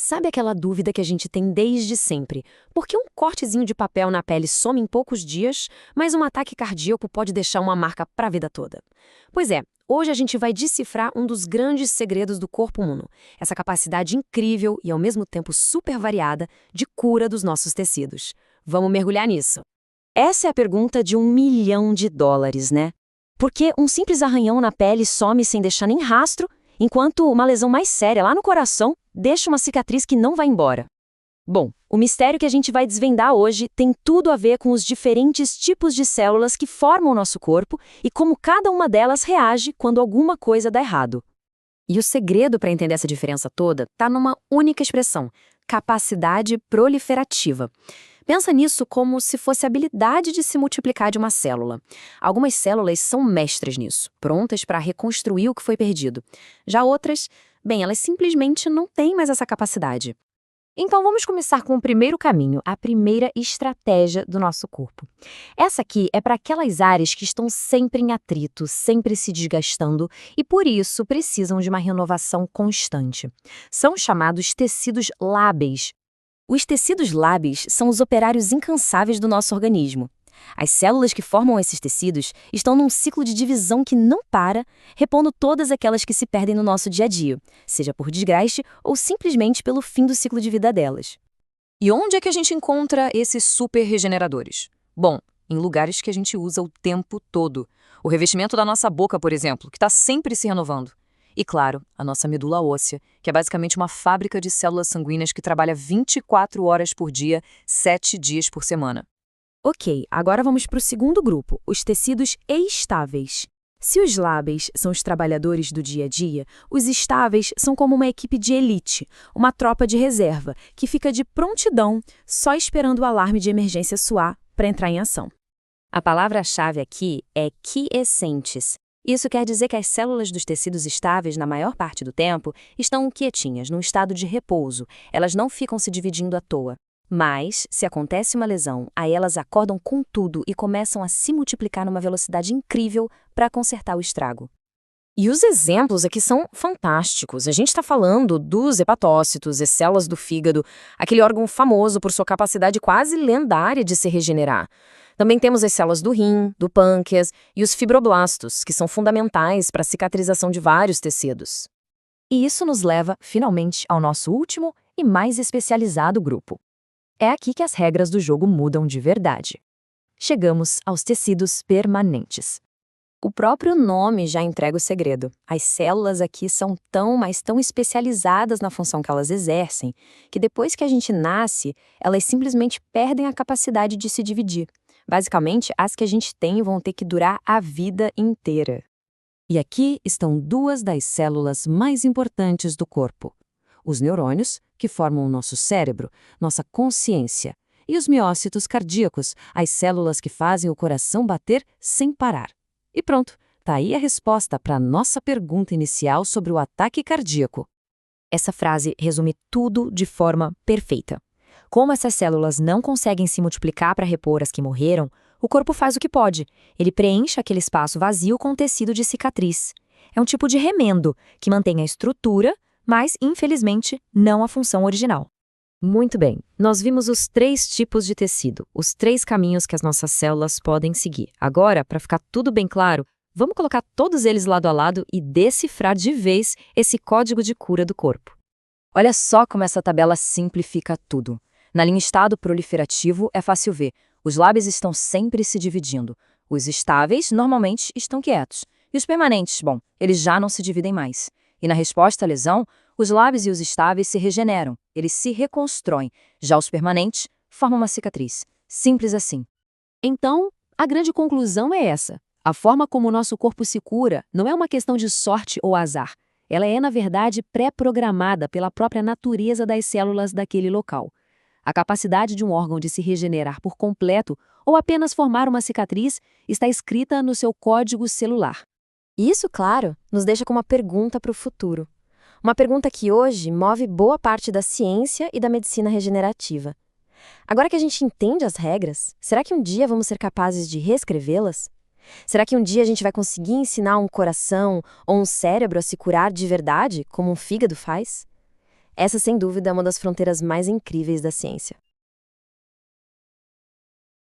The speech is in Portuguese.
Sabe aquela dúvida que a gente tem desde sempre? Por que um cortezinho de papel na pele some em poucos dias, mas um ataque cardíaco pode deixar uma marca para a vida toda? Pois é, hoje a gente vai decifrar um dos grandes segredos do corpo humano, essa capacidade incrível e ao mesmo tempo super variada de cura dos nossos tecidos. Vamos mergulhar nisso. Essa é a pergunta de US$ 1.000.000, né? Por que um simples arranhão na pele some sem deixar nem rastro, enquanto uma lesão mais séria lá no coração deixa uma cicatriz que não vai embora? Bom, o mistério que a gente vai desvendar hoje tem tudo a ver com os diferentes tipos de células que formam o nosso corpo e como cada uma delas reage quando alguma coisa dá errado. E o segredo para entender essa diferença toda está numa única expressão: capacidade proliferativa. Pensa nisso como se fosse a habilidade de se multiplicar de uma célula. Algumas células são mestras nisso, prontas para reconstruir o que foi perdido. Já outras, bem, elas simplesmente não têm mais essa capacidade. Então vamos começar com o primeiro caminho, a primeira estratégia do nosso corpo. Essa aqui é para aquelas áreas que estão sempre em atrito, sempre se desgastando e por isso precisam de uma renovação constante. São chamados tecidos lábeis. Os tecidos lábeis são os operários incansáveis do nosso organismo. As células que formam esses tecidos estão num ciclo de divisão que não para, repondo todas aquelas que se perdem no nosso dia a dia, seja por desgaste ou simplesmente pelo fim do ciclo de vida delas. E onde é que a gente encontra esses super regeneradores? Bom, em lugares que a gente usa o tempo todo. O revestimento da nossa boca, por exemplo, que está sempre se renovando. E claro, a nossa medula óssea, que é basicamente uma fábrica de células sanguíneas que trabalha 24 horas por dia, 7 dias por semana. Ok, agora vamos para o segundo grupo, os tecidos estáveis. Se os lábeis são os trabalhadores do dia a dia, os estáveis são como uma equipe de elite, uma tropa de reserva, que fica de prontidão, só esperando o alarme de emergência soar para entrar em ação. A palavra-chave aqui é quiescentes. Isso quer dizer que as células dos tecidos estáveis, na maior parte do tempo, estão quietinhas, num estado de repouso. Elas não ficam se dividindo à toa. Mas, se acontece uma lesão, aí elas acordam com tudo e começam a se multiplicar numa velocidade incrível para consertar o estrago. E os exemplos aqui são fantásticos. A gente está falando dos hepatócitos, as células do fígado, aquele órgão famoso por sua capacidade quase lendária de se regenerar. Também temos as células do rim, do pâncreas e os fibroblastos, que são fundamentais para a cicatrização de vários tecidos. E isso nos leva, finalmente, ao nosso último e mais especializado grupo. É aqui que as regras do jogo mudam de verdade. Chegamos aos tecidos permanentes. O próprio nome já entrega o segredo. As células aqui são mas tão especializadas na função que elas exercem, que depois que a gente nasce, elas simplesmente perdem a capacidade de se dividir. Basicamente, as que a gente tem vão ter que durar a vida inteira. E aqui estão duas das células mais importantes do corpo: os neurônios, que formam o nosso cérebro, nossa consciência, e os miócitos cardíacos, as células que fazem o coração bater sem parar. E pronto, tá aí a resposta para a nossa pergunta inicial sobre o ataque cardíaco. Essa frase resume tudo de forma perfeita. Como essas células não conseguem se multiplicar para repor as que morreram, o corpo faz o que pode. Ele preenche aquele espaço vazio com tecido de cicatriz. É um tipo de remendo que mantém a estrutura, mas, infelizmente, não a função original. Muito bem, nós vimos os 3 tipos de tecido, os 3 caminhos que as nossas células podem seguir. Agora, para ficar tudo bem claro, vamos colocar todos eles lado a lado e decifrar de vez esse código de cura do corpo. Olha só como essa tabela simplifica tudo. Na linha estado proliferativo é fácil ver, os lábios estão sempre se dividindo. Os estáveis normalmente estão quietos. E os permanentes, bom, eles já não se dividem mais. E na resposta à lesão, os lábios e os estáveis se regeneram, eles se reconstroem. Já os permanentes formam uma cicatriz. Simples assim. Então, a grande conclusão é essa. A forma como o nosso corpo se cura não é uma questão de sorte ou azar. Ela é, na verdade, pré-programada pela própria natureza das células daquele local. A capacidade de um órgão de se regenerar por completo ou apenas formar uma cicatriz está escrita no seu código celular. E isso, claro, nos deixa com uma pergunta para o futuro. Uma pergunta que hoje move boa parte da ciência e da medicina regenerativa. Agora que a gente entende as regras, será que um dia vamos ser capazes de reescrevê-las? Será que um dia a gente vai conseguir ensinar um coração ou um cérebro a se curar de verdade, como um fígado faz? Essa, sem dúvida, é uma das fronteiras mais incríveis da ciência.